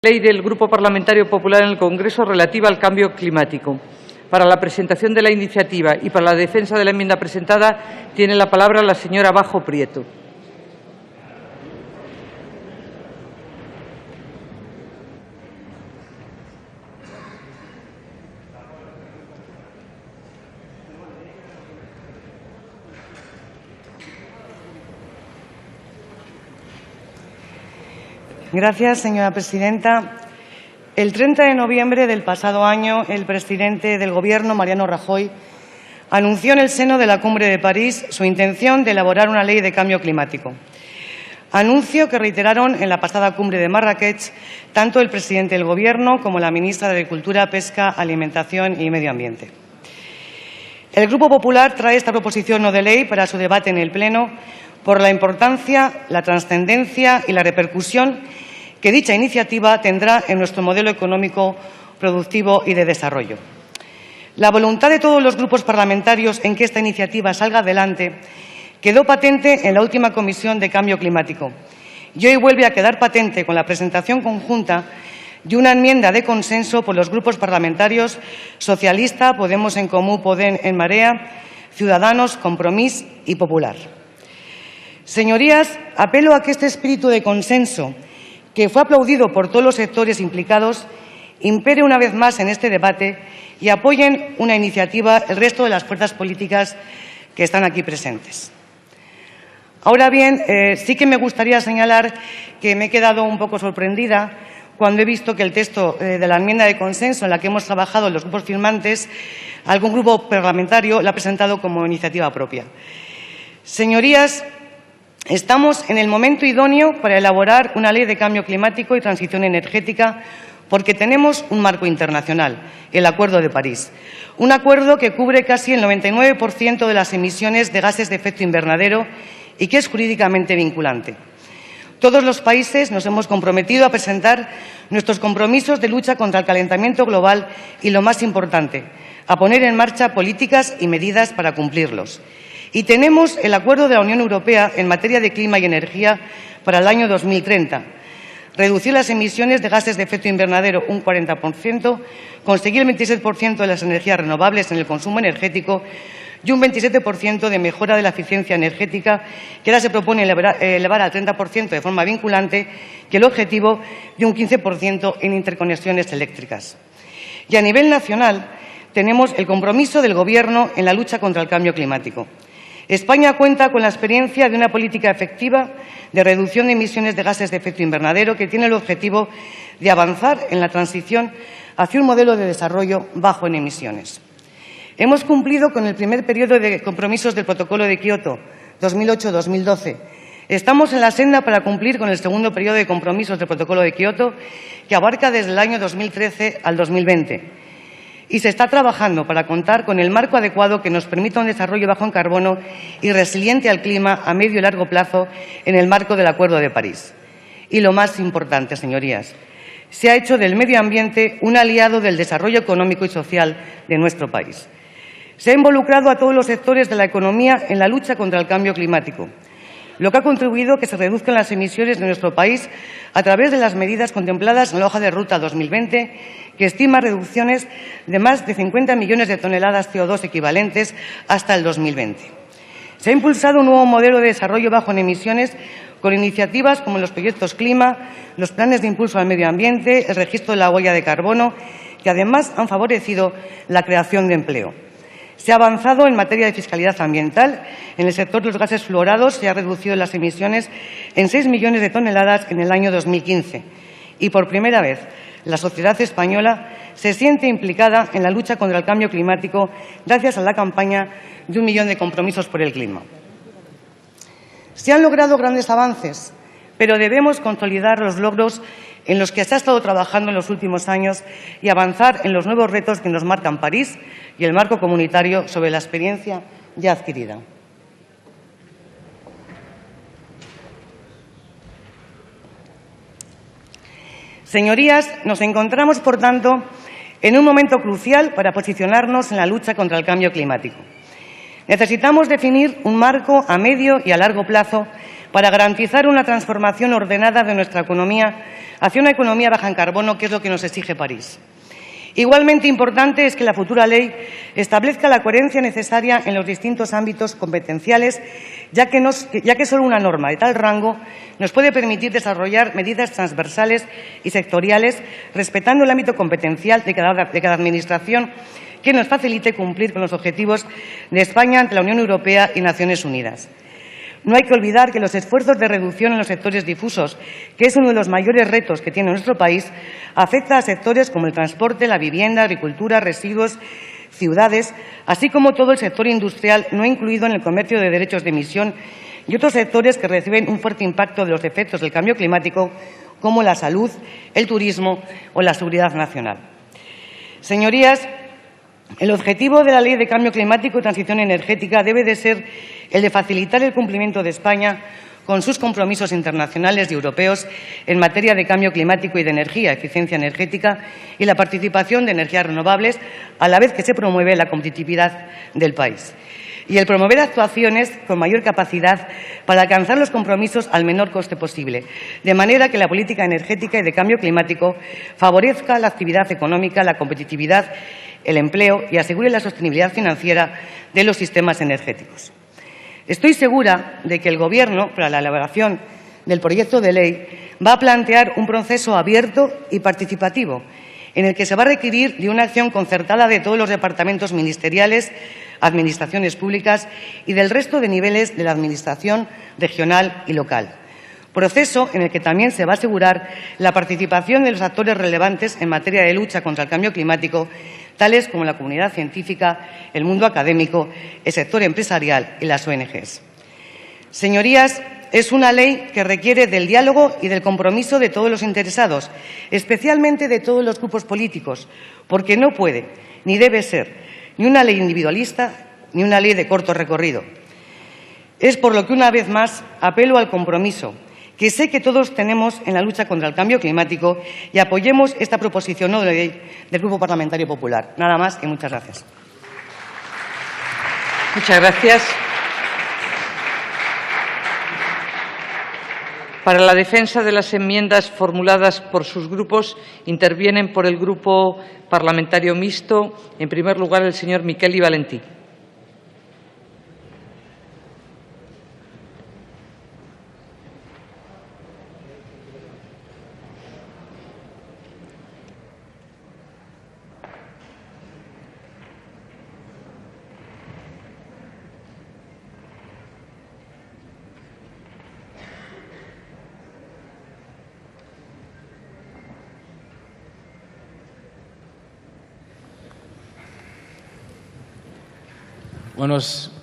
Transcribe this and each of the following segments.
Ley del Grupo Parlamentario Popular en el Congreso relativa al cambio climático. Para la presentación de la iniciativa y para la defensa de la enmienda presentada tiene la palabra la señora Bajo Prieto. Gracias, señora presidenta. El 30 de noviembre del pasado año, el presidente del Gobierno, Mariano Rajoy, anunció en el seno de la Cumbre de París su intención de elaborar una ley de cambio climático. Anuncio que reiteraron en la pasada Cumbre de Marrakech tanto el presidente del Gobierno como la ministra de Agricultura, Pesca, Alimentación y Medio Ambiente. El Grupo Popular trae esta proposición no de ley para su debate en el Pleno por la importancia, la trascendencia y la repercusión que dicha iniciativa tendrá en nuestro modelo económico, productivo y de desarrollo. La voluntad de todos los grupos parlamentarios en que esta iniciativa salga adelante quedó patente en la última Comisión de Cambio Climático y hoy vuelve a quedar patente con la presentación conjunta de una enmienda de consenso por los grupos parlamentarios Socialista, Podemos en Comú, Podem en Marea, Ciudadanos, Compromís y Popular. Señorías, apelo a que este espíritu de consenso, que fue aplaudido por todos los sectores implicados, impere una vez más en este debate y apoyen una iniciativa el resto de las fuerzas políticas que están aquí presentes. Ahora bien, sí que me gustaría señalar que me he quedado un poco sorprendida cuando he visto que el texto de la enmienda de consenso en la que hemos trabajado los grupos firmantes, algún grupo parlamentario la ha presentado como iniciativa propia. Señorías, estamos en el momento idóneo para elaborar una ley de cambio climático y transición energética porque tenemos un marco internacional, el Acuerdo de París. Un acuerdo que cubre casi el 99% de las emisiones de gases de efecto invernadero y que es jurídicamente vinculante. Todos los países nos hemos comprometido a presentar nuestros compromisos de lucha contra el calentamiento global y, lo más importante, a poner en marcha políticas y medidas para cumplirlos. Y tenemos el Acuerdo de la Unión Europea en materia de clima y energía para el año 2030. Reducir las emisiones de gases de efecto invernadero un 40%, conseguir el 27% de las energías renovables en el consumo energético y un 27% de mejora de la eficiencia energética, que ahora se propone elevar al 30% de forma vinculante, y el objetivo de un 15% en interconexiones eléctricas. Y a nivel nacional tenemos el compromiso del Gobierno en la lucha contra el cambio climático. España cuenta con la experiencia de una política efectiva de reducción de emisiones de gases de efecto invernadero que tiene el objetivo de avanzar en la transición hacia un modelo de desarrollo bajo en emisiones. Hemos cumplido con el primer periodo de compromisos del Protocolo de Kioto 2008-2012. Estamos en la senda para cumplir con el segundo periodo de compromisos del Protocolo de Kioto, que abarca desde el año 2013 al 2020. Y se está trabajando para contar con el marco adecuado que nos permita un desarrollo bajo en carbono y resiliente al clima a medio y largo plazo en el marco del Acuerdo de París. Y lo más importante, señorías, se ha hecho del medio ambiente un aliado del desarrollo económico y social de nuestro país. Se ha involucrado a todos los sectores de la economía en la lucha contra el cambio climático, lo que ha contribuido a que se reduzcan las emisiones de nuestro país a través de las medidas contempladas en la hoja de ruta 2020, que estima reducciones de más de 50 millones de toneladas CO2 equivalentes hasta el 2020. Se ha impulsado un nuevo modelo de desarrollo bajo en emisiones con iniciativas como los proyectos Clima, los planes de impulso al medio ambiente, el registro de la huella de carbono, que además han favorecido la creación de empleo. Se ha avanzado en materia de fiscalidad ambiental. En el sector de los gases fluorados se han reducido las emisiones en 6 millones de toneladas en el año 2015. Y por primera vez, la sociedad española se siente implicada en la lucha contra el cambio climático gracias a la campaña de 1 millón de compromisos por el clima. Se han logrado grandes avances, pero debemos consolidar los logros en los que se ha estado trabajando en los últimos años y avanzar en los nuevos retos que nos marcan París y el marco comunitario sobre la experiencia ya adquirida. Señorías, nos encontramos, por tanto, en un momento crucial para posicionarnos en la lucha contra el cambio climático. Necesitamos definir un marco a medio y a largo plazo para garantizar una transformación ordenada de nuestra economía hacia una economía baja en carbono, que es lo que nos exige París. Igualmente importante es que la futura ley establezca la coherencia necesaria en los distintos ámbitos competenciales, ya que solo una norma de tal rango nos puede permitir desarrollar medidas transversales y sectoriales, respetando el ámbito competencial de cada Administración, que nos facilite cumplir con los objetivos de España ante la Unión Europea y Naciones Unidas. No hay que olvidar que los esfuerzos de reducción en los sectores difusos, que es uno de los mayores retos que tiene nuestro país, afecta a sectores como el transporte, la vivienda, agricultura, residuos, ciudades, así como todo el sector industrial no incluido en el comercio de derechos de emisión y otros sectores que reciben un fuerte impacto de los efectos del cambio climático, como la salud, el turismo o la seguridad nacional. Señorías, el objetivo de la Ley de Cambio Climático y Transición Energética debe de ser el de facilitar el cumplimiento de España con sus compromisos internacionales y europeos en materia de cambio climático y de energía, eficiencia energética y la participación de energías renovables, a la vez que se promueve la competitividad del país. Y el promover actuaciones con mayor capacidad para alcanzar los compromisos al menor coste posible, de manera que la política energética y de cambio climático favorezca la actividad económica, la competitividad, el empleo y asegure la sostenibilidad financiera de los sistemas energéticos. Estoy segura de que el Gobierno, para la elaboración del proyecto de ley, va a plantear un proceso abierto y participativo, en el que se va a requerir de una acción concertada de todos los departamentos ministeriales, administraciones públicas y del resto de niveles de la Administración regional y local. Proceso en el que también se va a asegurar la participación de los actores relevantes en materia de lucha contra el cambio climático, tales como la comunidad científica, el mundo académico, el sector empresarial y las ONG. Señorías, es una ley que requiere del diálogo y del compromiso de todos los interesados, especialmente de todos los grupos políticos, porque no puede ni debe ser ni una ley individualista ni una ley de corto recorrido. Es por lo que, una vez más, apelo al compromiso que sé que todos tenemos en la lucha contra el cambio climático y apoyemos esta proposición no de ley del Grupo Parlamentario Popular. Nada más y muchas gracias. Muchas gracias. Para la defensa de las enmiendas formuladas por sus grupos, intervienen por el Grupo Parlamentario Mixto, en primer lugar, el señor Miquel i Valentí.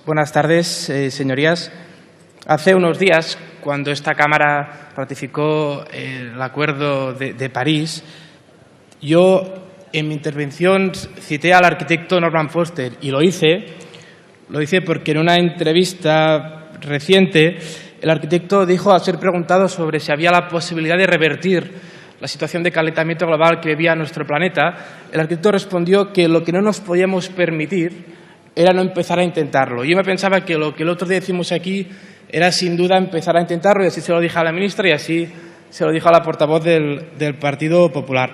Buenas tardes, señorías. Hace unos días, cuando esta Cámara ratificó el Acuerdo de París, yo en mi intervención cité al arquitecto Norman Foster y lo hice porque en una entrevista reciente el arquitecto dijo, al ser preguntado sobre si había la posibilidad de revertir la situación de calentamiento global que vivía nuestro planeta, el arquitecto respondió que lo que no nos podíamos permitir era no empezar a intentarlo. Yo me pensaba que lo que el otro día decimos aquí era sin duda empezar a intentarlo, y así se lo dije a la ministra y así se lo dijo a la portavoz del Partido Popular.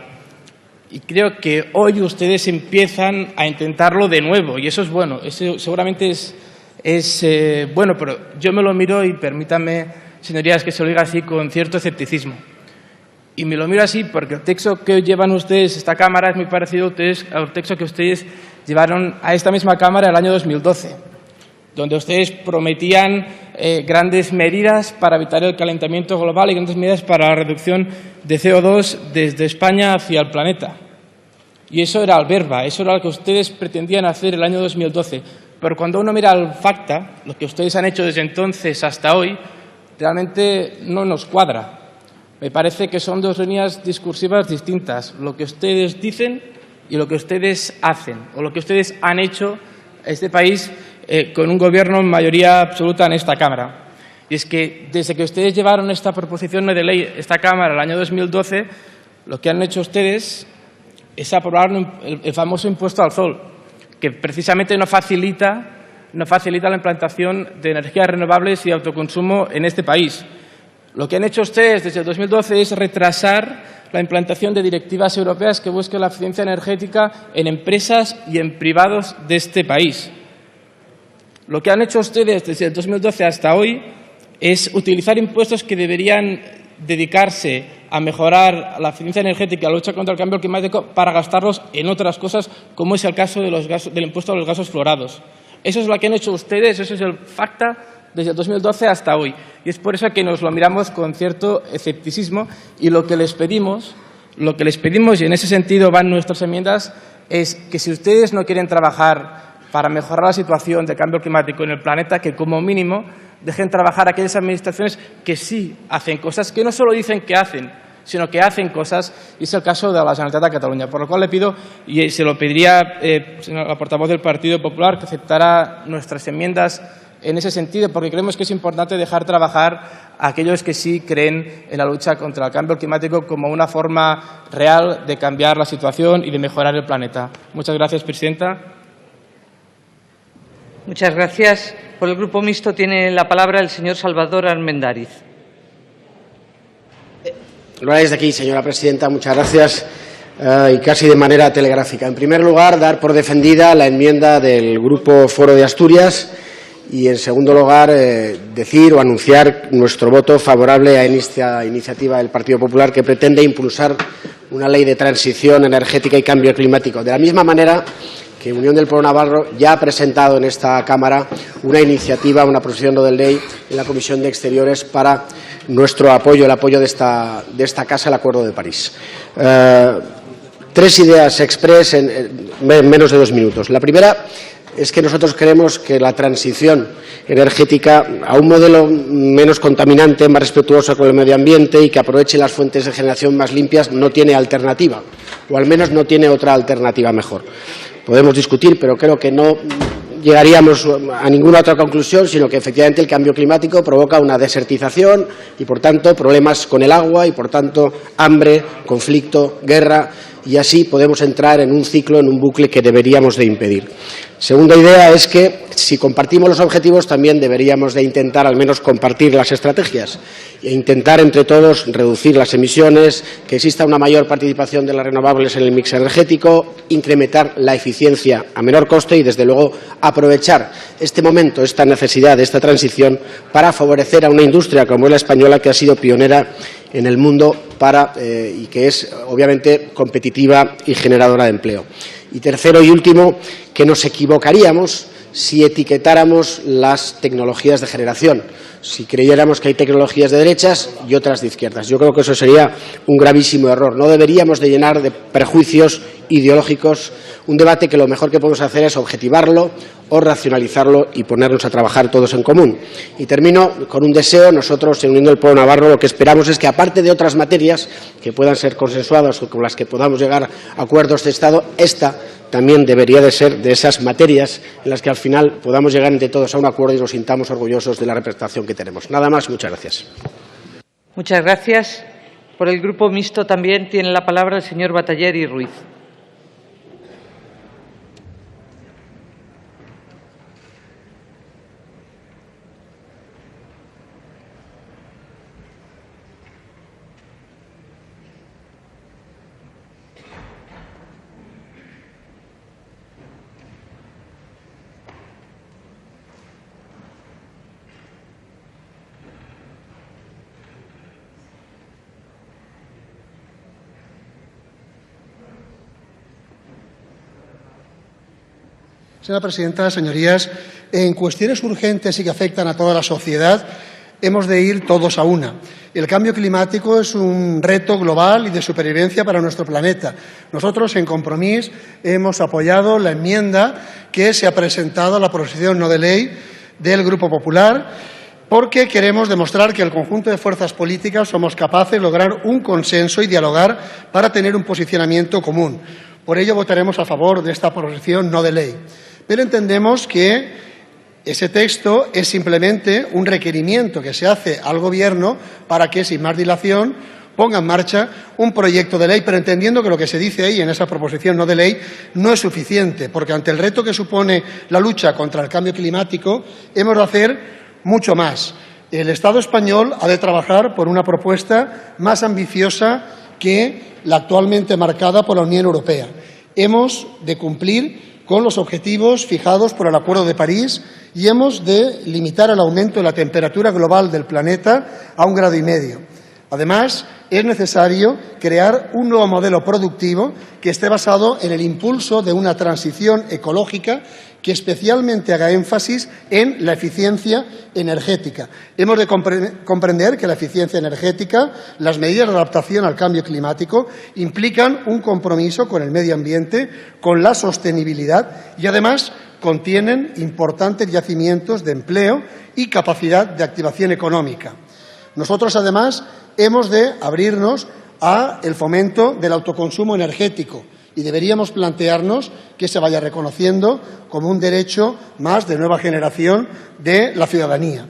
Y creo que hoy ustedes empiezan a intentarlo de nuevo y eso es bueno, eso seguramente es bueno, pero yo me lo miro y permítanme, señorías, que se lo diga así con cierto escepticismo. Y me lo miro así porque el texto que llevan ustedes a esta Cámara es muy parecido al texto que ustedes llevaron a esta misma Cámara el año 2012, donde ustedes prometían grandes medidas para evitar el calentamiento global y grandes medidas para la reducción de CO2 desde España hacia el planeta. Y eso era alberba, eso era lo que ustedes pretendían hacer el año 2012. Pero cuando uno mira al FACTA, lo que ustedes han hecho desde entonces hasta hoy, realmente no nos cuadra. Me parece que son dos líneas discursivas distintas, lo que ustedes dicen y lo que ustedes hacen, o lo que ustedes han hecho a este país con un gobierno en mayoría absoluta en esta Cámara. Y es que desde que ustedes llevaron esta proposición de ley a esta Cámara el año 2012, lo que han hecho ustedes es aprobar el famoso impuesto al sol, que precisamente no facilita no facilita la implantación de energías renovables y autoconsumo en este país. Lo que han hecho ustedes desde el 2012 es retrasar la implantación de directivas europeas que busquen la eficiencia energética en empresas y en privados de este país. Lo que han hecho ustedes desde el 2012 hasta hoy es utilizar impuestos que deberían dedicarse a mejorar la eficiencia energética y la lucha contra el cambio climático para gastarlos en otras cosas, como es el caso del impuesto a los gases fluorados. Eso es lo que han hecho ustedes, eso es el FACTA desde el 2012 hasta hoy. Y es por eso que nos lo miramos con cierto escepticismo y lo que les pedimos, y en ese sentido van nuestras enmiendas, es que si ustedes no quieren trabajar para mejorar la situación de cambio climático en el planeta, que como mínimo dejen trabajar a aquellas administraciones que sí hacen cosas, que no solo dicen que hacen, sino que hacen cosas, y es el caso de la Generalitat de Cataluña. Por lo cual le pido, y se lo pediría la portavoz del Partido Popular, que aceptara nuestras enmiendas en ese sentido, porque creemos que es importante dejar trabajar a aquellos que sí creen en la lucha contra el cambio climático como una forma real de cambiar la situación y de mejorar el planeta. Muchas gracias, presidenta. Muchas gracias. Por el Grupo Mixto tiene la palabra el señor Salvador Armendáriz. Lo haré desde aquí, señora presidenta. Muchas gracias. Y casi de manera telegráfica. En primer lugar, dar por defendida la enmienda del Grupo Foro de Asturias y, en segundo lugar, decir o anunciar nuestro voto favorable a esta iniciativa del Partido Popular que pretende impulsar una ley de transición energética y cambio climático. De la misma manera que Unión del Pueblo Navarro ya ha presentado en esta Cámara una iniciativa, una proposición no de ley en la Comisión de Exteriores para nuestro apoyo, el apoyo de esta Casa al Acuerdo de París. Tres ideas express en menos de 2 minutos. La primera es que nosotros creemos que la transición energética a un modelo menos contaminante, más respetuoso con el medio ambiente y que aproveche las fuentes de generación más limpias no tiene alternativa, o al menos no tiene otra alternativa mejor. Podemos discutir, pero creo que no llegaríamos a ninguna otra conclusión, sino que efectivamente el cambio climático provoca una desertización y, por tanto, problemas con el agua y, por tanto, hambre, conflicto, guerra, y así podemos entrar en un ciclo, en un bucle que deberíamos de impedir. Segunda idea es que, si compartimos los objetivos, también deberíamos de intentar al menos compartir las estrategias e intentar entre todos reducir las emisiones, que exista una mayor participación de las renovables en el mix energético, incrementar la eficiencia a menor coste y, desde luego, aprovechar este momento, esta necesidad, esta transición para favorecer a una industria como es la española, que ha sido pionera en el mundo y que es, obviamente, competitiva y generadora de empleo. Y tercero y último, que nos equivocaríamos si etiquetáramos las tecnologías de generación, si creyéramos que hay tecnologías de derechas y otras de izquierdas. Yo creo que eso sería un gravísimo error. No deberíamos de llenar de prejuicios ideológicos un debate que lo mejor que podemos hacer es objetivarlo o racionalizarlo y ponernos a trabajar todos en común. Y termino con un deseo. Nosotros, en Unión del Pueblo Navarro, lo que esperamos es que, aparte de otras materias que puedan ser consensuadas o con las que podamos llegar a acuerdos de Estado, esta también debería de ser de esas materias en las que al final podamos llegar entre todos a un acuerdo y nos sintamos orgullosos de la representación que tenemos. Nada más, muchas gracias. Muchas gracias. Por el Grupo Mixto también tiene la palabra el señor Bataller y Ruiz. Señora presidenta, señorías, en cuestiones urgentes y que afectan a toda la sociedad hemos de ir todos a una. El cambio climático es un reto global y de supervivencia para nuestro planeta. Nosotros, en Compromís, hemos apoyado la enmienda que se ha presentado a la proposición no de ley del Grupo Popular, porque queremos demostrar que el conjunto de fuerzas políticas somos capaces de lograr un consenso y dialogar para tener un posicionamiento común. Por ello, votaremos a favor de esta proposición no de ley. Pero entendemos que ese texto es simplemente un requerimiento que se hace al Gobierno para que, sin más dilación, ponga en marcha un proyecto de ley, pero entendiendo que lo que se dice ahí en esa proposición no de ley no es suficiente, porque ante el reto que supone la lucha contra el cambio climático hemos de hacer mucho más. El Estado español ha de trabajar por una propuesta más ambiciosa que la actualmente marcada por la Unión Europea. Hemos de cumplir con los objetivos fijados por el Acuerdo de París y hemos de limitar el aumento de la temperatura global del planeta a 1,5 grados. Además, es necesario crear un nuevo modelo productivo que esté basado en el impulso de una transición ecológica que especialmente haga énfasis en la eficiencia energética. Hemos de comprender que la eficiencia energética, las medidas de adaptación al cambio climático, implican un compromiso con el medio ambiente, con la sostenibilidad y, además, contienen importantes yacimientos de empleo y capacidad de activación económica. Nosotros, además, hemos de abrirnos al fomento del autoconsumo energético y deberíamos plantearnos que se vaya reconociendo como un derecho más de nueva generación de la ciudadanía.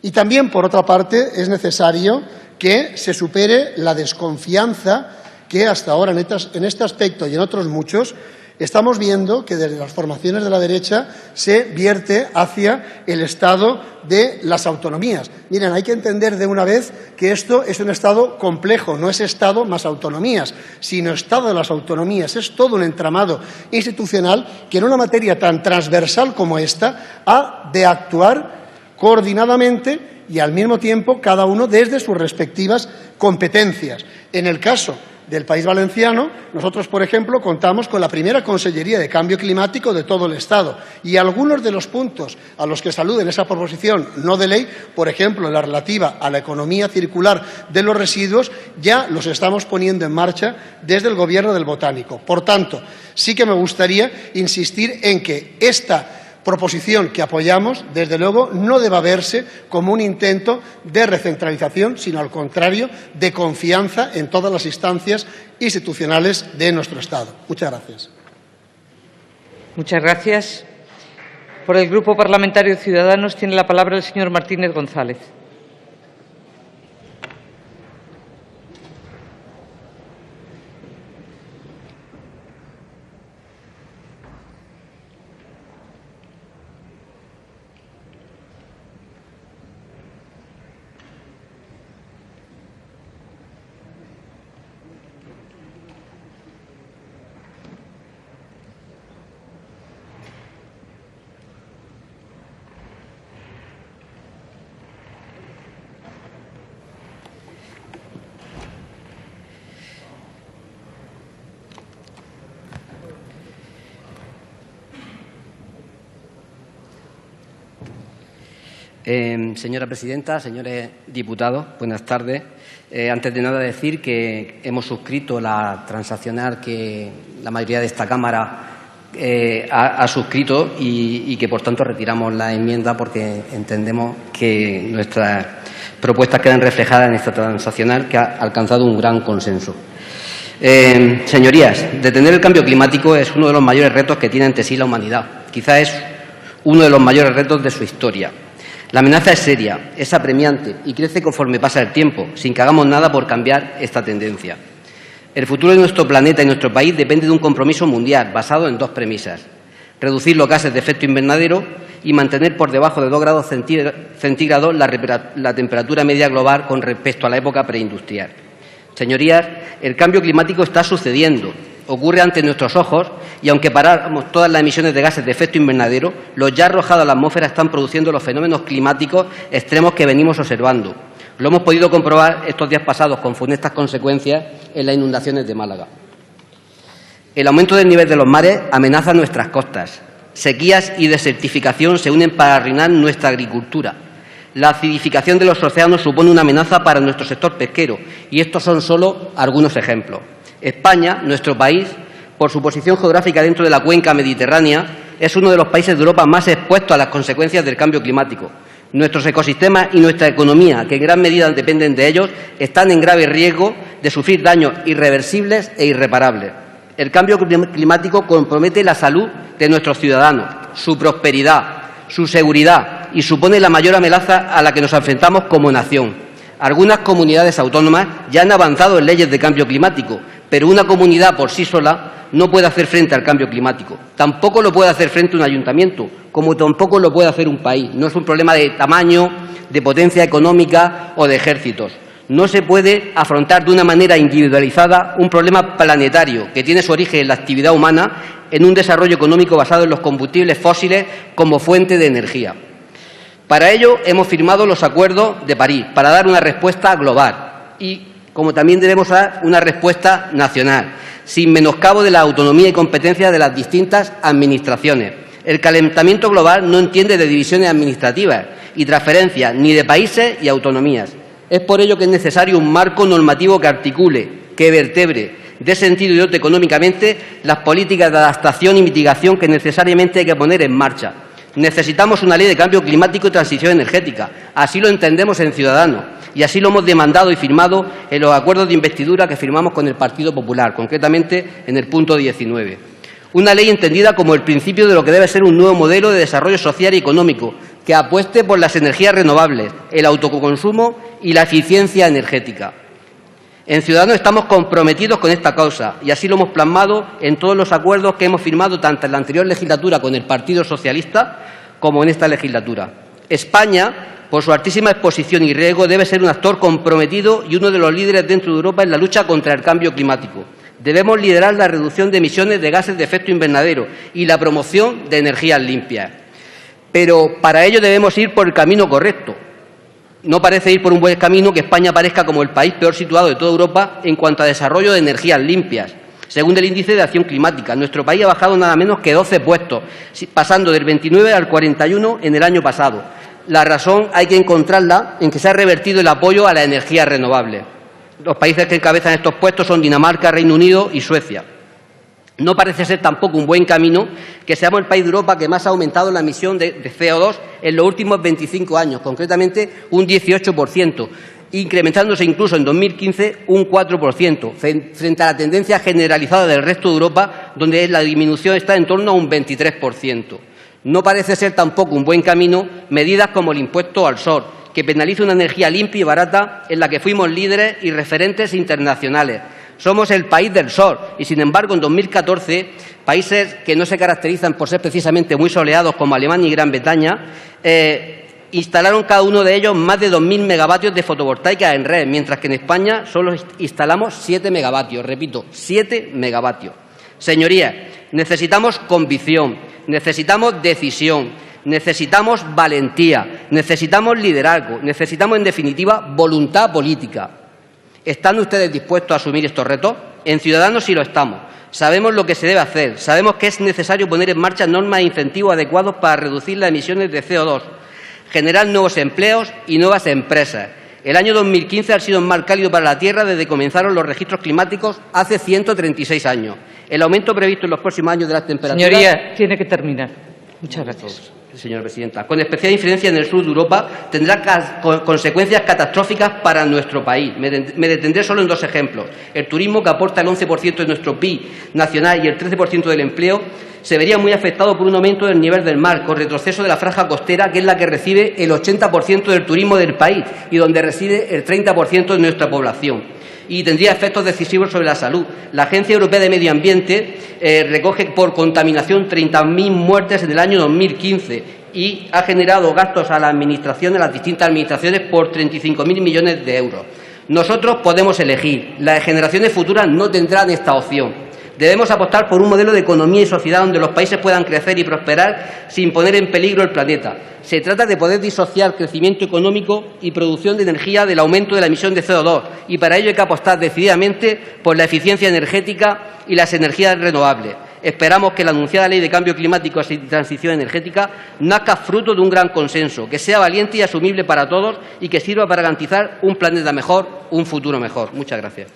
Y también, por otra parte, es necesario que se supere la desconfianza que hasta ahora en este aspecto y en otros muchos estamos viendo que desde las formaciones de la derecha se vierte hacia el Estado de las autonomías. Miren, hay que entender de una vez que esto es un Estado complejo, no es Estado más autonomías, sino Estado de las autonomías. Es todo un entramado institucional que en una materia tan transversal como esta ha de actuar coordinadamente y al mismo tiempo cada uno desde sus respectivas competencias. En el caso del País Valenciano, nosotros, por ejemplo, contamos con la primera Consellería de Cambio Climático de todo el Estado y algunos de los puntos a los que saluden esa proposición no de ley, por ejemplo, la relativa a la economía circular de los residuos, ya los estamos poniendo en marcha desde el Gobierno del Botánico. Por tanto, sí que me gustaría insistir en que esta proposición que apoyamos, desde luego, no deba verse como un intento de recentralización, sino al contrario, de confianza en todas las instancias institucionales de nuestro Estado. Muchas gracias. Muchas gracias. Por el Grupo Parlamentario Ciudadanos tiene la palabra el señor Martínez González. Señora presidenta, señores diputados, buenas tardes. Antes de nada decir que hemos suscrito la transaccional que la mayoría de esta Cámara ha suscrito y que, por tanto, retiramos la enmienda porque entendemos que nuestras propuestas quedan reflejadas en esta transaccional que ha alcanzado un gran consenso. Señorías, detener el cambio climático es uno de los mayores retos que tiene ante sí la humanidad. Quizá es uno de los mayores retos de su historia. La amenaza es seria, es apremiante y crece conforme pasa el tiempo, sin que hagamos nada por cambiar esta tendencia. El futuro de nuestro planeta y nuestro país depende de un compromiso mundial basado en dos premisas: reducir los gases de efecto invernadero y mantener por debajo de 2 grados centígrados la temperatura media global con respecto a la época preindustrial. Señorías, el cambio climático está sucediendo, ocurre ante nuestros ojos y, aunque paráramos todas las emisiones de gases de efecto invernadero, los ya arrojados a la atmósfera están produciendo los fenómenos climáticos extremos que venimos observando. Lo hemos podido comprobar estos días pasados con funestas consecuencias en las inundaciones de Málaga. El aumento del nivel de los mares amenaza nuestras costas. Sequías y desertificación se unen para arruinar nuestra agricultura. La acidificación de los océanos supone una amenaza para nuestro sector pesquero y estos son solo algunos ejemplos. España, nuestro país, por su posición geográfica dentro de la cuenca mediterránea, es uno de los países de Europa más expuestos a las consecuencias del cambio climático. Nuestros ecosistemas y nuestra economía, que en gran medida dependen de ellos, están en grave riesgo de sufrir daños irreversibles e irreparables. El cambio climático compromete la salud de nuestros ciudadanos, su prosperidad, su seguridad y supone la mayor amenaza a la que nos enfrentamos como nación. Algunas comunidades autónomas ya han avanzado en leyes de cambio climático, pero una comunidad por sí sola no puede hacer frente al cambio climático. Tampoco lo puede hacer frente un ayuntamiento, como tampoco lo puede hacer un país. No es un problema de tamaño, de potencia económica o de ejércitos. No se puede afrontar de una manera individualizada un problema planetario que tiene su origen en la actividad humana, en un desarrollo económico basado en los combustibles fósiles como fuente de energía. Para ello hemos firmado los Acuerdos de París, para dar una respuesta global y, como también debemos dar una respuesta nacional, sin menoscabo de la autonomía y competencia de las distintas administraciones. El calentamiento global no entiende de divisiones administrativas y transferencias, ni de países y autonomías. Es por ello que es necesario un marco normativo que articule, que vertebre, dé sentido y dote económicamente las políticas de adaptación y mitigación que necesariamente hay que poner en marcha. Necesitamos una ley de cambio climático y transición energética. Así lo entendemos en Ciudadanos y así lo hemos demandado y firmado en los acuerdos de investidura que firmamos con el Partido Popular, concretamente en el punto 19. Una ley entendida como el principio de lo que debe ser un nuevo modelo de desarrollo social y económico que apueste por las energías renovables, el autoconsumo y la eficiencia energética. En Ciudadanos estamos comprometidos con esta causa y así lo hemos plasmado en todos los acuerdos que hemos firmado tanto en la anterior legislatura con el Partido Socialista como en esta legislatura. España, por su altísima exposición y riesgo, debe ser un actor comprometido y uno de los líderes dentro de Europa en la lucha contra el cambio climático. Debemos liderar la reducción de emisiones de gases de efecto invernadero y la promoción de energías limpias. Pero para ello debemos ir por el camino correcto. No parece ir por un buen camino que España aparezca como el país peor situado de toda Europa en cuanto a desarrollo de energías limpias. Según el Índice de Acción Climática, nuestro país ha bajado nada menos que 12 puestos, pasando del 29 al 41 en el año pasado. La razón hay que encontrarla en que se ha revertido el apoyo a las energías renovables. Los países que encabezan estos puestos son Dinamarca, Reino Unido y Suecia. No parece ser tampoco un buen camino que seamos el país de Europa que más ha aumentado la emisión de CO2 en los últimos 25 años, concretamente un 18%, incrementándose incluso en 2015 un 4%, frente a la tendencia generalizada del resto de Europa, donde la disminución está en torno a un 23%. No parece ser tampoco un buen camino medidas como el impuesto al sol, que penaliza una energía limpia y barata en la que fuimos líderes y referentes internacionales. Somos el país del sol y, sin embargo, en 2014, países que no se caracterizan por ser precisamente muy soleados, como Alemania y Gran Bretaña, instalaron cada uno de ellos más de 2.000 megavatios de fotovoltaica en red, mientras que en España solo instalamos 7 megavatios. Repito, 7 megavatios. Señorías, necesitamos convicción, necesitamos decisión, necesitamos valentía, necesitamos liderazgo, necesitamos, en definitiva, voluntad política. ¿Están ustedes dispuestos a asumir estos retos? En Ciudadanos sí lo estamos. Sabemos lo que se debe hacer. Sabemos que es necesario poner en marcha normas e incentivos adecuados para reducir las emisiones de CO2, generar nuevos empleos y nuevas empresas. El año 2015 ha sido un mar cálido para la Tierra desde que comenzaron los registros climáticos hace 136 años. El aumento previsto en los próximos años de las temperaturas... Señoría, tiene que terminar. Muchas gracias. Señora presidenta, con especial incidencia en el sur de Europa, tendrá consecuencias catastróficas para nuestro país. Me detendré solo en dos ejemplos. El turismo, que aporta el 11% de nuestro PIB nacional y el 13% del empleo, se vería muy afectado por un aumento del nivel del mar, con retroceso de la franja costera, que es la que recibe el 80% del turismo del país y donde reside el 30% de nuestra población. Y tendría efectos decisivos sobre la salud. La Agencia Europea de Medio Ambiente recoge por contaminación 30.000 muertes en el año 2015 y ha generado gastos a la administración, a las distintas administraciones, por 35.000 millones de euros. Nosotros podemos elegir. Las generaciones futuras no tendrán esta opción. Debemos apostar por un modelo de economía y sociedad donde los países puedan crecer y prosperar sin poner en peligro el planeta. Se trata de poder disociar crecimiento económico y producción de energía del aumento de la emisión de CO2 y para ello hay que apostar decididamente por la eficiencia energética y las energías renovables. Esperamos que la anunciada Ley de Cambio Climático y Transición Energética nazca fruto de un gran consenso, que sea valiente y asumible para todos y que sirva para garantizar un planeta mejor, un futuro mejor. Muchas gracias.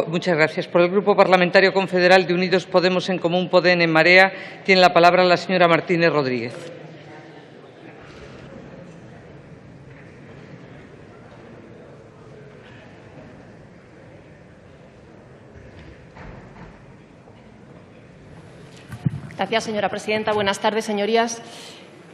Muchas gracias. Por el Grupo Parlamentario Confederal de Unidos Podemos, En Común Podem, En Marea, tiene la palabra la señora Martínez Rodríguez. Gracias, señora presidenta. Buenas tardes, señorías.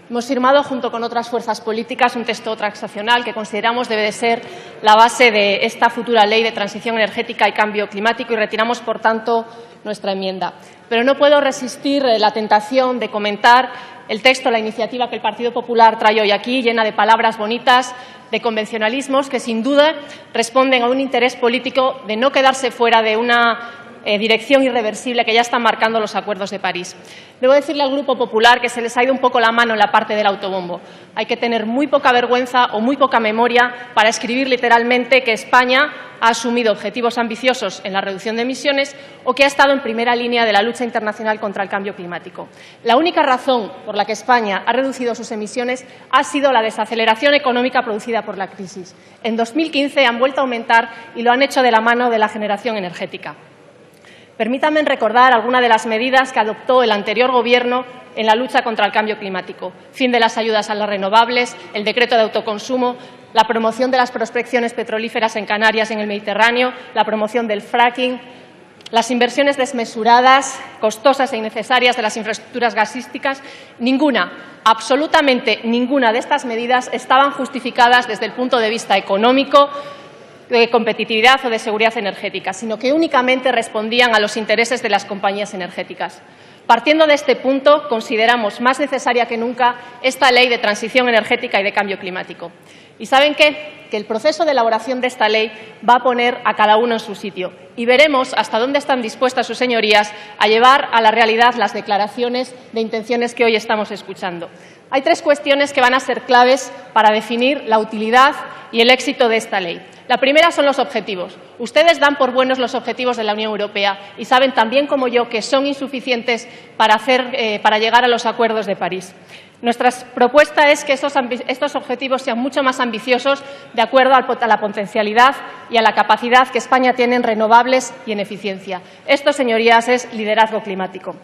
Hemos firmado, junto con otras fuerzas políticas, un texto transaccional que consideramos debe de ser la base de esta futura ley de transición energética y cambio climático y retiramos, por tanto, nuestra enmienda. Pero no puedo resistir la tentación de comentar el texto, la iniciativa que el Partido Popular trae hoy aquí, llena de palabras bonitas, de convencionalismos que, sin duda, responden a un interés político de no quedarse fuera de una dirección irreversible que ya están marcando los acuerdos de París. Debo decirle al Grupo Popular que se les ha ido un poco la mano en la parte del autobombo. Hay que tener muy poca vergüenza o muy poca memoria para escribir literalmente que España ha asumido objetivos ambiciosos en la reducción de emisiones o que ha estado en primera línea de la lucha internacional contra el cambio climático. La única razón por la que España ha reducido sus emisiones ha sido la desaceleración económica producida por la crisis. En 2015 han vuelto a aumentar y lo han hecho de la mano de la generación energética. Permítanme recordar algunas de las medidas que adoptó el anterior Gobierno en la lucha contra el cambio climático. Fin de las ayudas a las renovables, el decreto de autoconsumo, la promoción de las prospecciones petrolíferas en Canarias y en el Mediterráneo, la promoción del fracking, las inversiones desmesuradas, costosas e innecesarias de las infraestructuras gasísticas. Ninguna, absolutamente ninguna de estas medidas estaban justificadas desde el punto de vista económico, de competitividad o de seguridad energética, sino que únicamente respondían a los intereses de las compañías energéticas. Partiendo de este punto, consideramos más necesaria que nunca esta ley de transición energética y de cambio climático. ¿Y saben qué? Que el proceso de elaboración de esta ley va a poner a cada uno en su sitio y veremos hasta dónde están dispuestas sus señorías a llevar a la realidad las declaraciones de intenciones que hoy estamos escuchando. Hay tres cuestiones que van a ser claves para definir la utilidad y el éxito de esta ley. La primera son los objetivos. Ustedes dan por buenos los objetivos de la Unión Europea y saben también como yo que son insuficientes para llegar a los acuerdos de París. Nuestra propuesta es que estos objetivos sean mucho más ambiciosos de acuerdo a la potencialidad y a la capacidad que España tiene en renovables y en eficiencia. Esto, señorías, es liderazgo climático.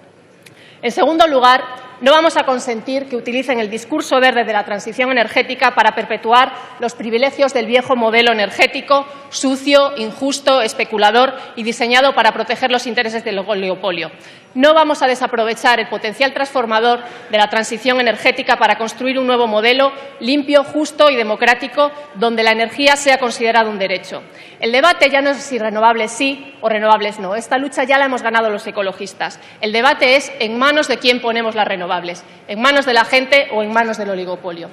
En segundo lugar, no vamos a consentir que utilicen el discurso verde de la transición energética para perpetuar los privilegios del viejo modelo energético, sucio, injusto, especulador y diseñado para proteger los intereses del oligopolio. No vamos a desaprovechar el potencial transformador de la transición energética para construir un nuevo modelo limpio, justo y democrático, donde la energía sea considerada un derecho. El debate ya no es si renovables sí o renovables no. Esta lucha ya la hemos ganado los ecologistas. El debate es en manos de quién ponemos las renovables, en manos de la gente o en manos del oligopolio.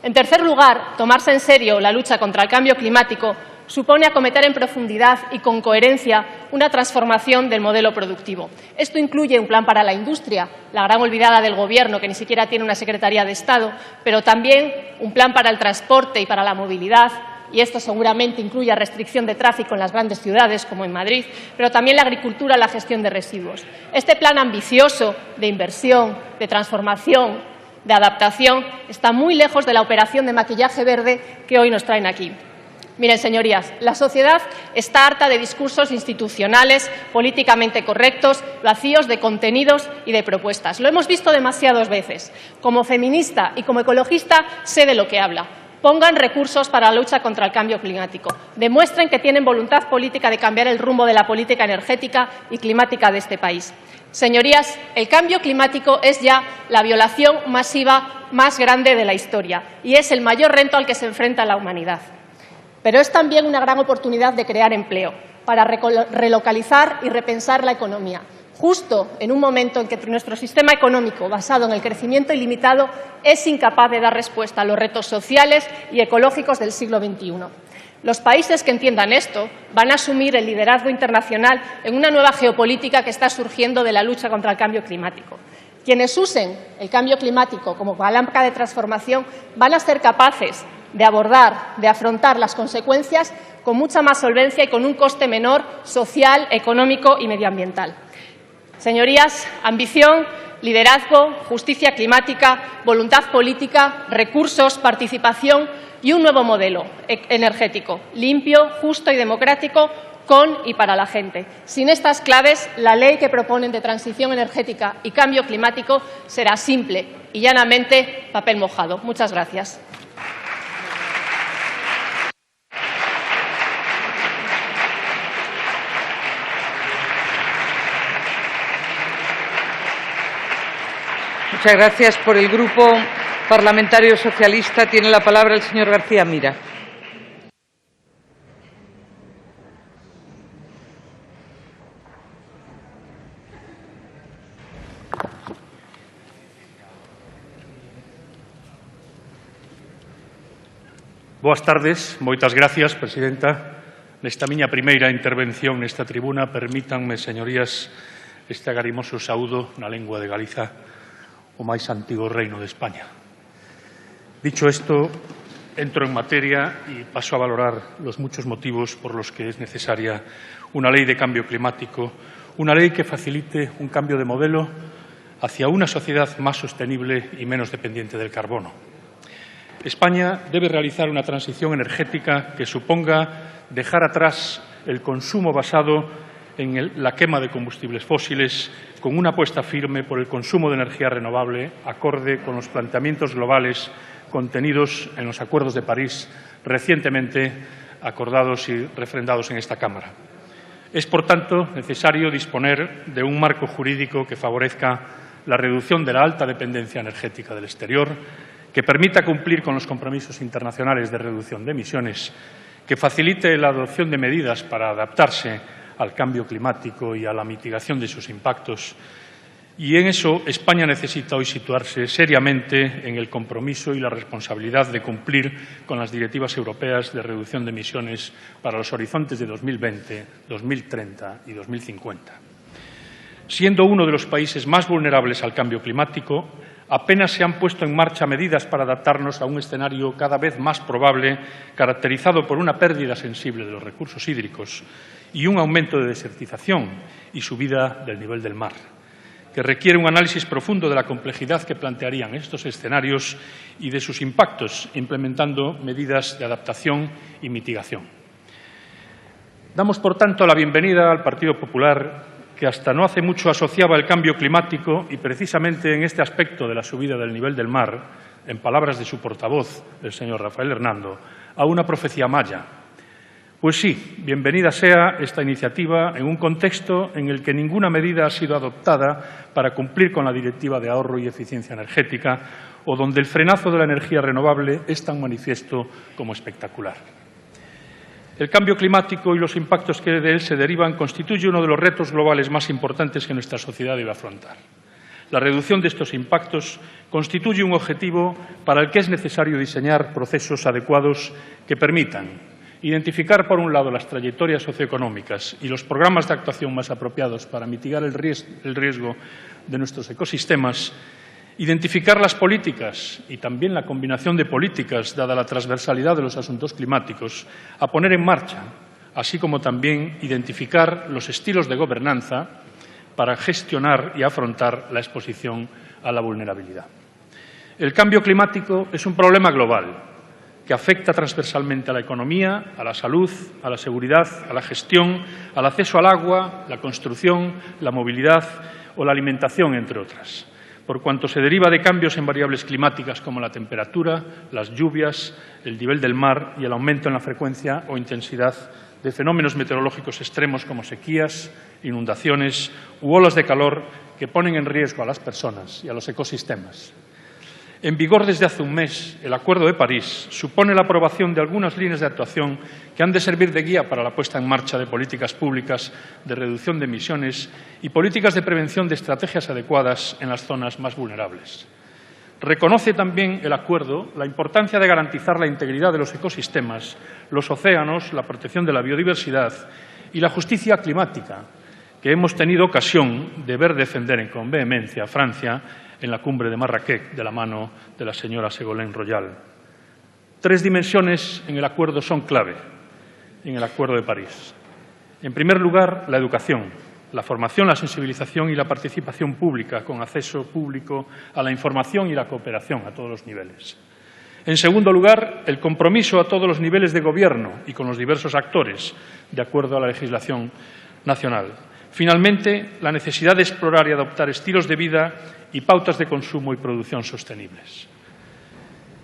En tercer lugar, tomarse en serio la lucha contra el cambio climático supone acometer en profundidad y con coherencia una transformación del modelo productivo. Esto incluye un plan para la industria, la gran olvidada del Gobierno, que ni siquiera tiene una Secretaría de Estado, pero también un plan para el transporte y para la movilidad, y esto seguramente incluye restricción de tráfico en las grandes ciudades, como en Madrid, pero también la agricultura y la gestión de residuos. Este plan ambicioso de inversión, de transformación, de adaptación, está muy lejos de la operación de maquillaje verde que hoy nos traen aquí. Miren, señorías, la sociedad está harta de discursos institucionales, políticamente correctos, vacíos de contenidos y de propuestas. Lo hemos visto demasiadas veces. Como feminista y como ecologista sé de lo que habla. Pongan recursos para la lucha contra el cambio climático. Demuestren que tienen voluntad política de cambiar el rumbo de la política energética y climática de este país. Señorías, el cambio climático es ya la violación masiva más grande de la historia y es el mayor reto al que se enfrenta la humanidad. Pero es también una gran oportunidad de crear empleo, para relocalizar y repensar la economía, justo en un momento en que nuestro sistema económico, basado en el crecimiento ilimitado, es incapaz de dar respuesta a los retos sociales y ecológicos del siglo XXI. Los países que entiendan esto van a asumir el liderazgo internacional en una nueva geopolítica que está surgiendo de la lucha contra el cambio climático. Quienes usen el cambio climático como palanca de transformación van a ser capaces de abordar, de afrontar las consecuencias con mucha más solvencia y con un coste menor social, económico y medioambiental. Señorías, ambición, liderazgo, justicia climática, voluntad política, recursos, participación y un nuevo modelo energético, limpio, justo y democrático, con y para la gente. Sin estas claves, la ley que proponen de transición energética y cambio climático será simple y llanamente papel mojado. Muchas gracias. Muchas gracias. Por el Grupo Parlamentario Socialista tiene la palabra el señor García Mira. Boas tardes, moitas gracias, presidenta. Nesta miña primeira intervención nesta tribuna, permítanme, señorías, este agarimoso saúdo na lengua de Galiza, o máis antigo reino de España. Dicho esto, entro en materia y paso a valorar los muchos motivos por los que es necesaria una ley de cambio climático, una ley que facilite un cambio de modelo hacia una sociedad más sostenible y menos dependiente del carbono. España debe realizar una transición energética que suponga dejar atrás el consumo basado en la quema de combustibles fósiles, con una apuesta firme por el consumo de energía renovable, acorde con los planteamientos globales contenidos en los acuerdos de París recientemente acordados y refrendados en esta Cámara. Es, por tanto, necesario disponer de un marco jurídico que favorezca la reducción de la alta dependencia energética del exterior, que permita cumplir con los compromisos internacionales de reducción de emisiones, que facilite la adopción de medidas para adaptarse al cambio climático y a la mitigación de sus impactos. Y en eso España necesita hoy situarse seriamente en el compromiso y la responsabilidad de cumplir con las directivas europeas de reducción de emisiones para los horizontes de 2020, 2030 y 2050. Siendo uno de los países más vulnerables al cambio climático, apenas se han puesto en marcha medidas para adaptarnos a un escenario cada vez más probable, caracterizado por una pérdida sensible de los recursos hídricos y un aumento de desertización y subida del nivel del mar, que requiere un análisis profundo de la complejidad que plantearían estos escenarios y de sus impactos, implementando medidas de adaptación y mitigación. Damos, por tanto, la bienvenida al Partido Popular, que hasta no hace mucho asociaba el cambio climático y precisamente en este aspecto de la subida del nivel del mar, en palabras de su portavoz, el señor Rafael Hernando, a una profecía maya. Pues sí, bienvenida sea esta iniciativa en un contexto en el que ninguna medida ha sido adoptada para cumplir con la Directiva de Ahorro y Eficiencia Energética o donde el frenazo de la energía renovable es tan manifiesto como espectacular. El cambio climático y los impactos que de él se derivan constituye uno de los retos globales más importantes que nuestra sociedad debe afrontar. La reducción de estos impactos constituye un objetivo para el que es necesario diseñar procesos adecuados que permitan identificar, por un lado, las trayectorias socioeconómicas y los programas de actuación más apropiados para mitigar el riesgo de nuestros ecosistemas, identificar las políticas y también la combinación de políticas, dada la transversalidad de los asuntos climáticos, a poner en marcha, así como también identificar los estilos de gobernanza para gestionar y afrontar la exposición a la vulnerabilidad. El cambio climático es un problema global que afecta transversalmente a la economía, a la salud, a la seguridad, a la gestión, al acceso al agua, la construcción, la movilidad o la alimentación, entre otras, por cuanto se deriva de cambios en variables climáticas como la temperatura, las lluvias, el nivel del mar y el aumento en la frecuencia o intensidad de fenómenos meteorológicos extremos como sequías, inundaciones u olas de calor que ponen en riesgo a las personas y a los ecosistemas. En vigor desde hace un mes, el Acuerdo de París supone la aprobación de algunas líneas de actuación que han de servir de guía para la puesta en marcha de políticas públicas de reducción de emisiones y políticas de prevención de estrategias adecuadas en las zonas más vulnerables. Reconoce también el acuerdo la importancia de garantizar la integridad de los ecosistemas, los océanos, la protección de la biodiversidad y la justicia climática, que hemos tenido ocasión de ver defender con vehemencia a Francia en la cumbre de Marrakech, de la mano de la señora Ségolène Royal. Tres dimensiones en el acuerdo son clave, en el Acuerdo de París. En primer lugar, la educación, la formación, la sensibilización y la participación pública, con acceso público a la información y la cooperación a todos los niveles. En segundo lugar, el compromiso a todos los niveles de gobierno y con los diversos actores, de acuerdo a la legislación nacional. Finalmente, la necesidad de explorar y adoptar estilos de vida y pautas de consumo y producción sostenibles.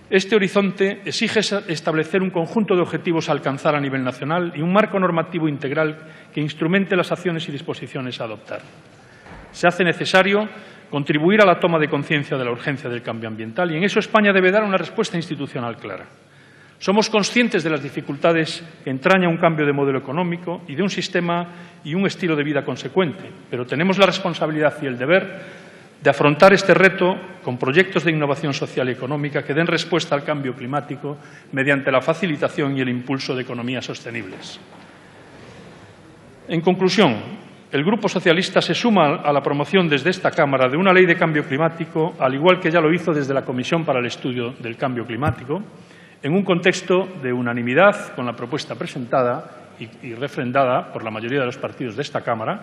Este horizonte exige establecer un conjunto de objetivos a alcanzar a nivel nacional y un marco normativo integral que instrumente las acciones y disposiciones a adoptar. Se hace necesario contribuir a la toma de conciencia de la urgencia del cambio ambiental, y en eso España debe dar una respuesta institucional clara. Somos conscientes de las dificultades que entraña un cambio de modelo económico y de un sistema y un estilo de vida consecuente, pero tenemos la responsabilidad y el deber de afrontar este reto con proyectos de innovación social y económica que den respuesta al cambio climático mediante la facilitación y el impulso de economías sostenibles. En conclusión, el Grupo Socialista se suma a la promoción desde esta Cámara de una ley de cambio climático, al igual que ya lo hizo desde la Comisión para el Estudio del Cambio Climático, en un contexto de unanimidad con la propuesta presentada y refrendada por la mayoría de los partidos de esta Cámara,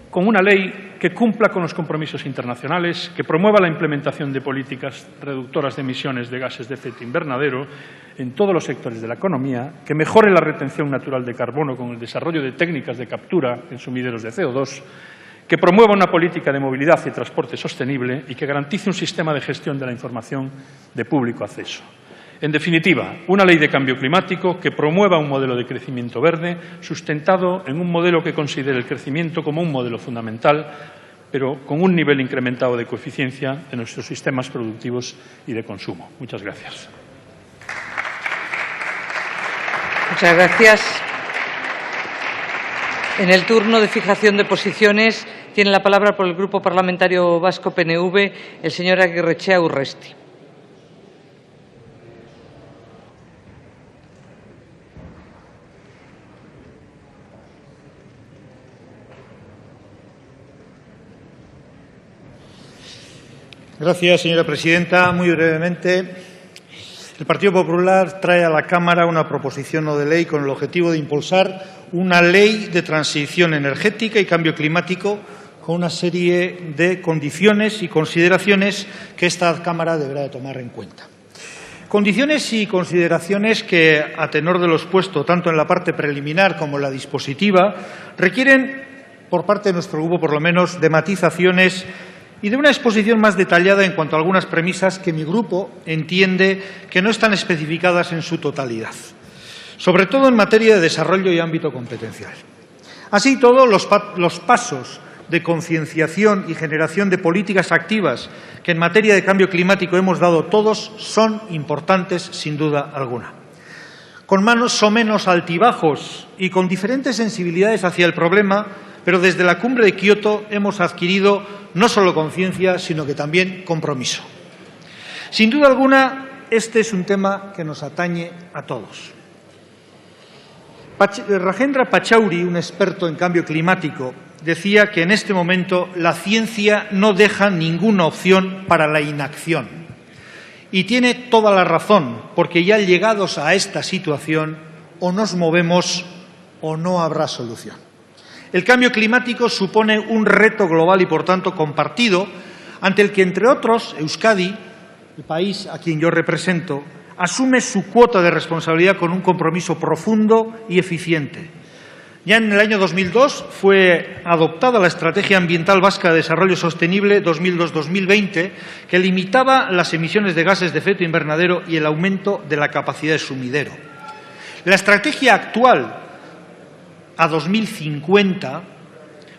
con una ley que cumpla con los compromisos internacionales, que promueva la implementación de políticas reductoras de emisiones de gases de efecto invernadero en todos los sectores de la economía, que mejore la retención natural de carbono con el desarrollo de técnicas de captura en sumideros de CO2, que promueva una política de movilidad y transporte sostenible y que garantice un sistema de gestión de la información de público acceso. En definitiva, una ley de cambio climático que promueva un modelo de crecimiento verde sustentado en un modelo que considere el crecimiento como un modelo fundamental, pero con un nivel incrementado de coeficiencia de nuestros sistemas productivos y de consumo. Muchas gracias. Muchas gracias. En el turno de fijación de posiciones tiene la palabra por el Grupo Parlamentario Vasco PNV el señor Aguirrechea Urresti. Gracias, señora presidenta. Muy brevemente, el Partido Popular trae a la Cámara una proposición no de ley con el objetivo de impulsar una ley de transición energética y cambio climático con una serie de condiciones y consideraciones que esta Cámara deberá de tomar en cuenta. Condiciones y consideraciones que, a tenor de lo expuesto tanto en la parte preliminar como en la dispositiva, requieren, por parte de nuestro grupo por lo menos, de matizaciones y de una exposición más detallada en cuanto a algunas premisas que mi grupo entiende que no están especificadas en su totalidad, sobre todo en materia de desarrollo y ámbito competencial. Así todo, los pasos de concienciación y generación de políticas activas que en materia de cambio climático hemos dado todos son importantes sin duda alguna. Con más o menos altibajos y con diferentes sensibilidades hacia el problema, pero desde la cumbre de Kioto hemos adquirido no solo conciencia, sino que también compromiso. Sin duda alguna, este es un tema que nos atañe a todos. Rajendra Pachauri, un experto en cambio climático, decía que en este momento la ciencia no deja ninguna opción para la inacción. Y tiene toda la razón, porque ya llegados a esta situación, o nos movemos o no habrá solución. El cambio climático supone un reto global y, por tanto, compartido, ante el que, entre otros, Euskadi, el país a quien yo represento, asume su cuota de responsabilidad con un compromiso profundo y eficiente. Ya en el año 2002 fue adoptada la Estrategia Ambiental Vasca de Desarrollo Sostenible 2002-2020, que limitaba las emisiones de gases de efecto invernadero y el aumento de la capacidad de sumidero. La estrategia actual, a 2050,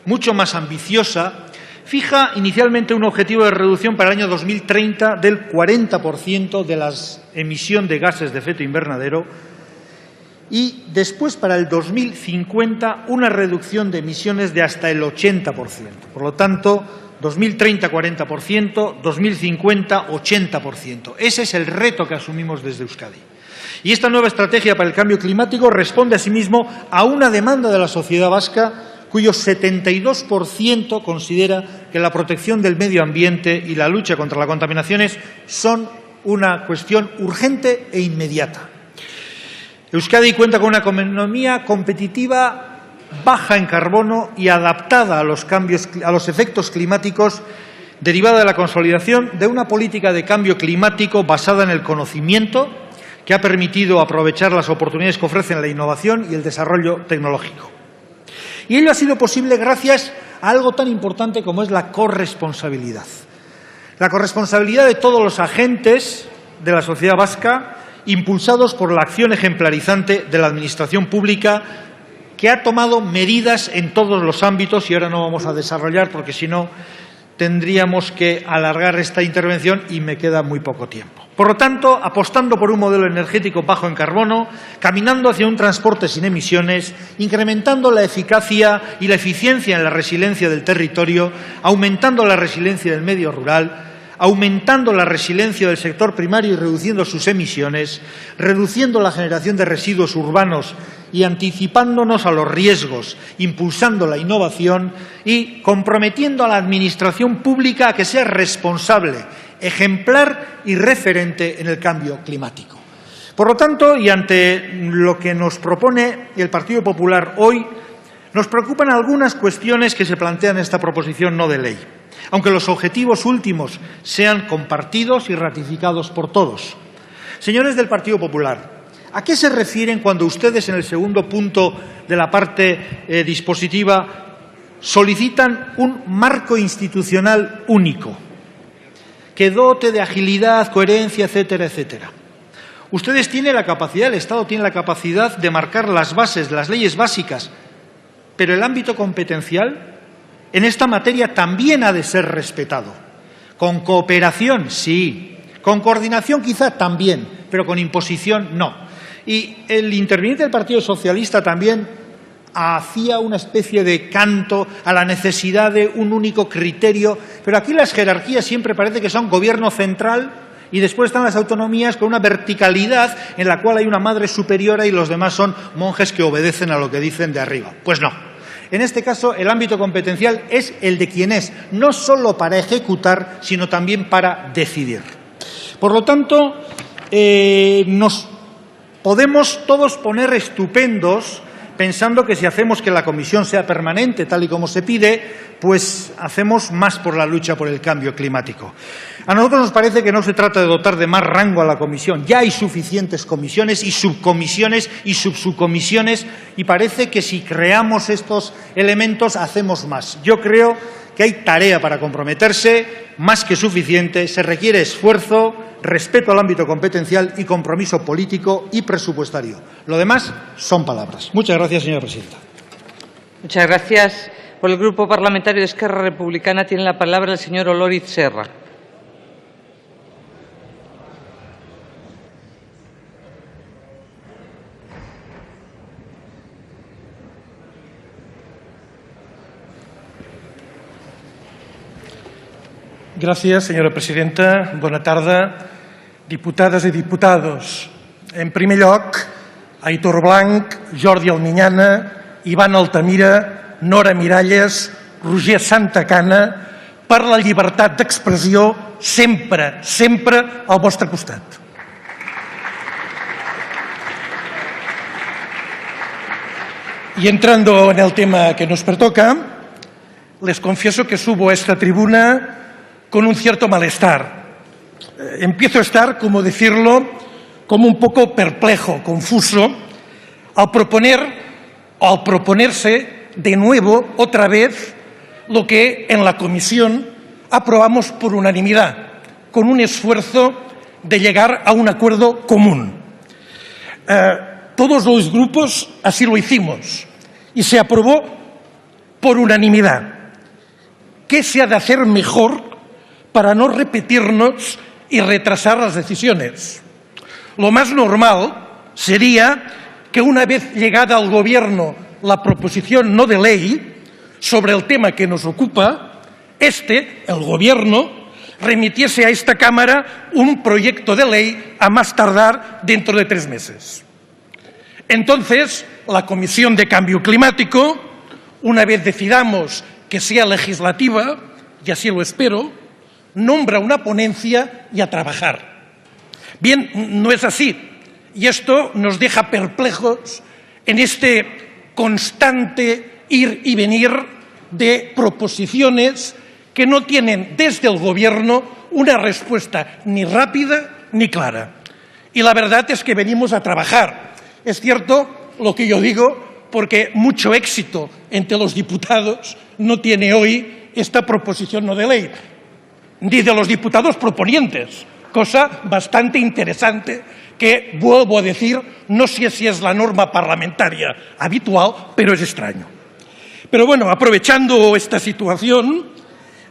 mucho más ambiciosa, fija inicialmente un objetivo de reducción para el año 2030 del 40% de la emisión de gases de efecto invernadero y después para el 2050 una reducción de emisiones de hasta el 80%. Por lo tanto, 2030 40%, 2050 80%. Ese es el reto que asumimos desde Euskadi. Y esta nueva estrategia para el cambio climático responde asimismo a una demanda de la sociedad vasca cuyo 72% considera que la protección del medio ambiente y la lucha contra las contaminaciones son una cuestión urgente e inmediata. Euskadi cuenta con una economía competitiva, baja en carbono y adaptada a los efectos climáticos, derivada de la consolidación de una política de cambio climático basada en el conocimiento, que ha permitido aprovechar las oportunidades que ofrecen la innovación y el desarrollo tecnológico. Y ello ha sido posible gracias a algo tan importante como es la corresponsabilidad. La corresponsabilidad de todos los agentes de la sociedad vasca, impulsados por la acción ejemplarizante de la Administración pública, que ha tomado medidas en todos los ámbitos, y ahora no vamos a desarrollar porque si no tendríamos que alargar esta intervención y me queda muy poco tiempo. Por lo tanto, apostando por un modelo energético bajo en carbono, caminando hacia un transporte sin emisiones, incrementando la eficacia y la eficiencia en la resiliencia del territorio, aumentando la resiliencia del medio rural, aumentando la resiliencia del sector primario y reduciendo sus emisiones, reduciendo la generación de residuos urbanos y anticipándonos a los riesgos, impulsando la innovación y comprometiendo a la Administración pública a que sea responsable, ejemplar y referente en el cambio climático. Por lo tanto, y ante lo que nos propone el Partido Popular hoy, nos preocupan algunas cuestiones que se plantean en esta proposición no de ley, aunque los objetivos últimos sean compartidos y ratificados por todos. Señores del Partido Popular, ¿a qué se refieren cuando ustedes en el segundo punto de la parte dispositiva solicitan un marco institucional único que dote de agilidad, coherencia, etcétera, etcétera? Ustedes tienen la capacidad, el Estado tiene la capacidad de marcar las bases, las leyes básicas, pero el ámbito competencial en esta materia también ha de ser respetado. Con cooperación, sí. Con coordinación quizá también, pero con imposición no. Y el interviniente del Partido Socialista también hacía una especie de canto a la necesidad de un único criterio, pero aquí las jerarquías siempre parece que son gobierno central y después están las autonomías con una verticalidad en la cual hay una madre superiora y los demás son monjes que obedecen a lo que dicen de arriba. Pues no. En este caso, el ámbito competencial es el de quien es, no solo para ejecutar, sino también para decidir. Por lo tanto, nos podemos todos poner estupendos pensando que si hacemos que la comisión sea permanente, tal y como se pide, pues hacemos más por la lucha por el cambio climático. A nosotros nos parece que no se trata de dotar de más rango a la comisión. Ya hay suficientes comisiones y subcomisiones y subcomisiones y parece que si creamos estos elementos hacemos más. Yo creo que hay tarea para comprometerse, más que suficiente, se requiere esfuerzo, respeto al ámbito competencial y compromiso político y presupuestario. Lo demás son palabras. Muchas gracias, señora presidenta. Muchas gracias. Por el Grupo Parlamentario de Esquerra Republicana tiene la palabra el señor Olóriz Serra. Gràcies, senyora presidenta. Bona tarda, diputades i diputados. En primer lloc, Aitor Blanc, Jordi Alminyana, Ivan Altamira, Nora Miralles, Roger Santacana, per la llibertat d'expressió sempre, sempre al vostre costat. Y entrando en el tema que nos pertoca, les confieso que subo a esta tribuna con un cierto malestar. Empiezo a estar, como decirlo, como un poco perplejo, confuso, al proponerse de nuevo, otra vez, lo que en la comisión aprobamos por unanimidad, con un esfuerzo de llegar a un acuerdo común. Todos los grupos así lo hicimos y se aprobó por unanimidad. ¿Qué se ha de hacer mejor para no repetirnos y retrasar las decisiones? Lo más normal sería que una vez llegada al Gobierno la proposición no de ley sobre el tema que nos ocupa, el Gobierno, remitiese a esta Cámara un proyecto de ley a más tardar dentro de 3 meses. Entonces, la Comisión de Cambio Climático, una vez decidamos que sea legislativa, y así lo espero, nombra una ponencia y a trabajar. Bien, no es así, y esto nos deja perplejos en este constante ir y venir de proposiciones que no tienen desde el Gobierno una respuesta ni rápida ni clara. Y la verdad es que venimos a trabajar. Es cierto lo que yo digo, porque mucho éxito entre los diputados no tiene hoy esta proposición no de ley, ni de los diputados proponientes, cosa bastante interesante que, vuelvo a decir, no sé si es la norma parlamentaria habitual, pero es extraño. Pero bueno, aprovechando esta situación,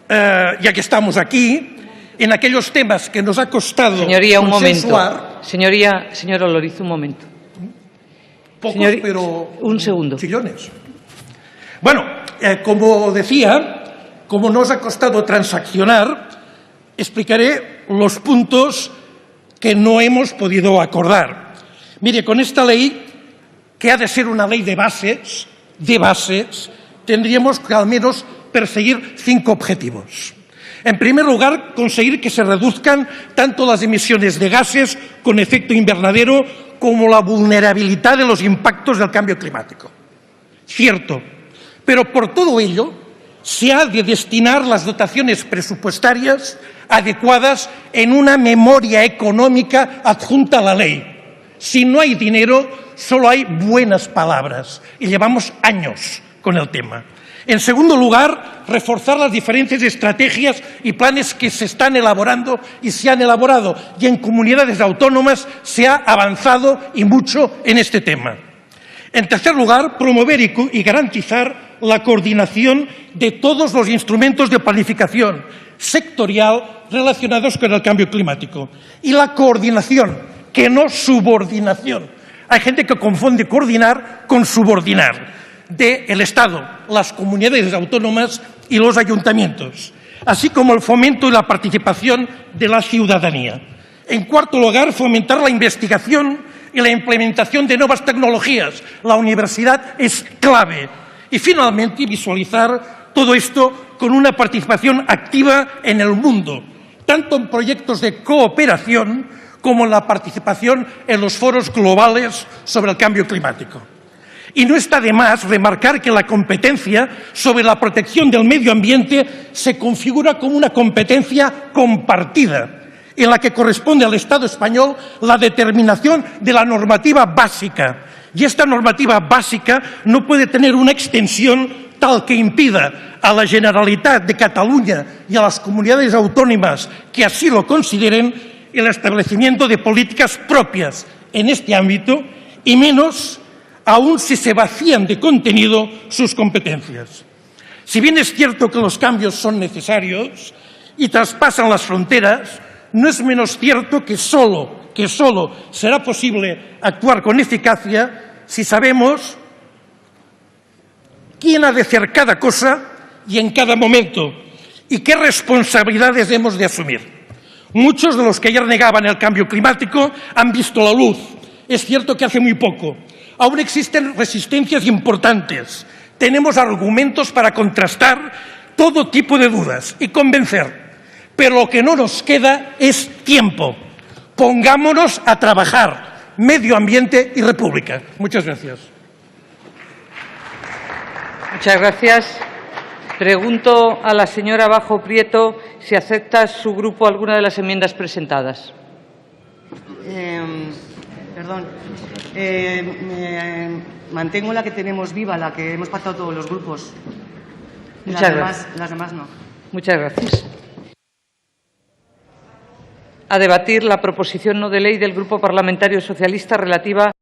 ya que estamos aquí, en aquellos temas que nos ha costado Señoría, un consensuar, momento. Señor Oloriz, un momento. Pocos, pero un segundo. chillones. Bueno, como decía, como nos ha costado transaccionar, explicaré los puntos que no hemos podido acordar. Mire, con esta ley, que ha de ser una ley de bases, tendríamos que al menos perseguir 5 objetivos. En primer lugar, conseguir que se reduzcan tanto las emisiones de gases con efecto invernadero como la vulnerabilidad de los impactos del cambio climático. Cierto, pero por todo ello se ha de destinar las dotaciones presupuestarias adecuadas en una memoria económica adjunta a la ley. Si no hay dinero, solo hay buenas palabras, y llevamos años con el tema. En segundo lugar, reforzar las diferentes estrategias y planes que se están elaborando y se han elaborado, y en comunidades autónomas se ha avanzado y mucho en este tema. En tercer lugar, promover y garantizar la coordinación de todos los instrumentos de planificación sectorial relacionados con el cambio climático. Y la coordinación, que no subordinación. Hay gente que confunde coordinar con subordinar, del Estado, las comunidades autónomas y los ayuntamientos, así como el fomento y la participación de la ciudadanía. En cuarto lugar, fomentar la investigación y la implementación de nuevas tecnologías. La universidad es clave. Y finalmente, visualizar todo esto con una participación activa en el mundo, tanto en proyectos de cooperación como en la participación en los foros globales sobre el cambio climático. Y no está de más remarcar que la competencia sobre la protección del medio ambiente se configura como una competencia compartida, en la que corresponde al Estado español la determinación de la normativa básica. Y esta normativa básica no puede tener una extensión tal que impida a la Generalitat de Cataluña y a las comunidades autónomas que así lo consideren el establecimiento de políticas propias en este ámbito, y menos aún si se vacían de contenido sus competencias. Si bien es cierto que los cambios son necesarios y traspasan las fronteras, no es menos cierto que solo será posible actuar con eficacia si sabemos quién ha de hacer cada cosa y en cada momento, y qué responsabilidades hemos de asumir. Muchos de los que ayer negaban el cambio climático han visto la luz. Es cierto que hace muy poco. Aún existen resistencias importantes. Tenemos argumentos para contrastar todo tipo de dudas y convencer. Pero lo que no nos queda es tiempo. Pongámonos a trabajar. Medio ambiente y república. Muchas gracias. Muchas gracias. Pregunto a la señora Bajo Prieto si acepta su grupo alguna de las enmiendas presentadas. Perdón. Mantengo la que tenemos viva, la que hemos pactado todos los grupos. Muchas gracias. Las demás no. Muchas gracias. A debatir la proposición no de ley del Grupo Parlamentario Socialista relativa